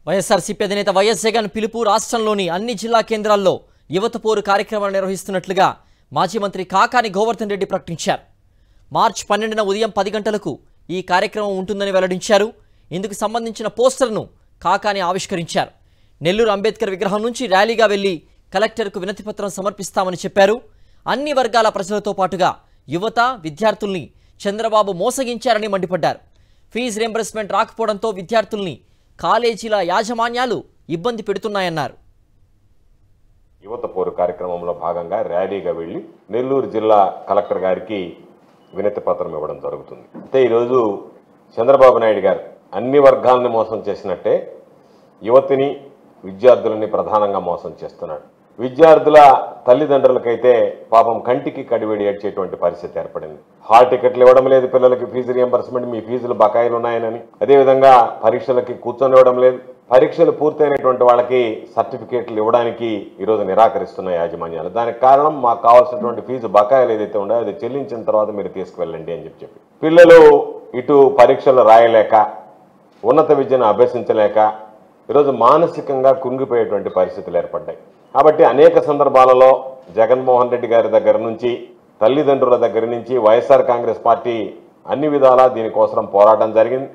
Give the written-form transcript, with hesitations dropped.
వైఎస్ఆర్సీపీ అధినేత వైఎస్ జగన్ పిలుపు రాష్ట్రంలోని అన్ని జిల్లా కేంద్రాల్లో యువత పోరు కార్యక్రమాలు నిర్వహిస్తున్నట్లుగా మాజీ మంత్రి కాకాని గోవర్ధన్ రెడ్డి ప్రకటించారు. మార్చి 12న ఉదయం 10 గంటలకు ఈ కార్యక్రమం ఉంటుందని వెల్లడించారు. ఇందుకు సంబంధించిన పోస్టర్ను కాకాని ఆవిష్కరించారు. నెల్లూరు అంబేద్కర్ విగ్రహం నుంచి ర్యాలీగా వెళ్లి కలెక్టర్కు వినతిపత్రం సమర్పిస్తామని చెప్పారు. అన్ని వర్గాల ప్రజలతో పాటుగా యువత, విద్యార్థుల్ని చంద్రబాబు మోసగించారని మండిపడ్డారు. ఫీజు రీయింబర్స్మెంట్ రాకపోవడంతో విద్యార్థుల్ని కాలేజీల యాజమాన్యాలు ఇబ్బంది పెడుతున్నాయన్నారు. యువత పోరు కార్యక్రమంలో భాగంగా ర్యాలీగా వెళ్లి నెల్లూరు జిల్లా కలెక్టర్ గారికి వినతి పత్రం ఇవ్వడం జరుగుతుంది. అయితే ఈరోజు చంద్రబాబు నాయుడు గారు అన్ని వర్గాలను మోసం చేసినట్టే యువతిని, విద్యార్థులని ప్రధానంగా మోసం చేస్తున్నాడు. విద్యార్థుల తల్లిదండ్రులకైతే పాపం కంటికి కడివేడి ఏడ్చేటువంటి పరిస్థితి ఏర్పడింది. హాల్ టికెట్లు ఇవ్వడం లేదు పిల్లలకి, ఫీజు రియంబర్స్మెంట్, మీ ఫీజులు బకాయిలు ఉన్నాయని. అదేవిధంగా పరీక్షలకి కూర్చొనివ్వడం లేదు. పరీక్షలు పూర్తయినటువంటి వాళ్ళకి సర్టిఫికేట్లు ఇవ్వడానికి ఈరోజు నిరాకరిస్తున్న యాజమాన్యాలు. దానికి కారణం మాకు కావాల్సినటువంటి ఫీజు బకాయిలు ఏదైతే ఉండో అది చెల్లించిన తర్వాత మీరు తీసుకువెళ్ళండి అని చెప్పి పిల్లలు ఇటు పరీక్షలు రాయలేక, ఉన్నత విద్యను అభ్యసించలేక ఈరోజు మానసికంగా కుంగిపోయేటువంటి పరిస్థితులు ఏర్పడ్డాయి. కాబట్టి అనేక సందర్భాలలో జగన్మోహన్ రెడ్డి గారి దగ్గర నుంచి, తల్లిదండ్రుల దగ్గర నుంచి వైఎస్ఆర్ కాంగ్రెస్ పార్టీ అన్ని విధాలా దీనికోసం పోరాటం జరిగింది.